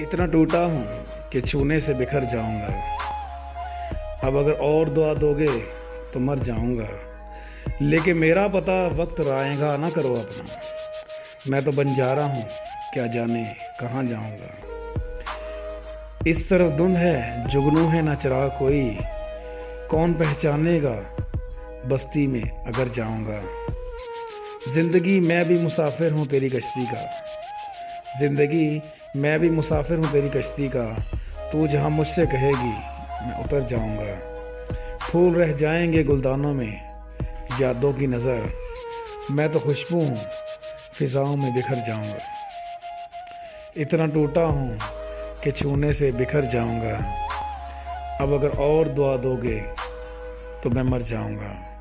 इतना टूटा हूँ कि छूने से बिखर जाऊंगा। अब अगर और दुआ दोगे तो मर जाऊंगा। लेकिन मेरा पता वक्त आएगा, ना करो अपना। मैं तो बंजारा हूँ, क्या जाने कहाँ जाऊंगा। इस तरफ धुंध है, जुगनू है ना चिराग कोई, कौन पहचानेगा बस्ती में अगर जाऊंगा। जिंदगी मैं भी मुसाफिर हूँ तेरी कश्ती का, जिंदगी मैं भी मुसाफिर हूँ तेरी कश्ती का। तू जहाँ मुझसे कहेगी मैं उतर जाऊंगा। फूल रह जाएंगे गुलदानों में यादों की नज़र, मैं तो खुशबू हूँ फिजाओं में बिखर जाऊंगा। इतना टूटा हूँ कि छूने से बिखर जाऊंगा। अब अगर और दुआ दोगे तो मैं मर जाऊंगा।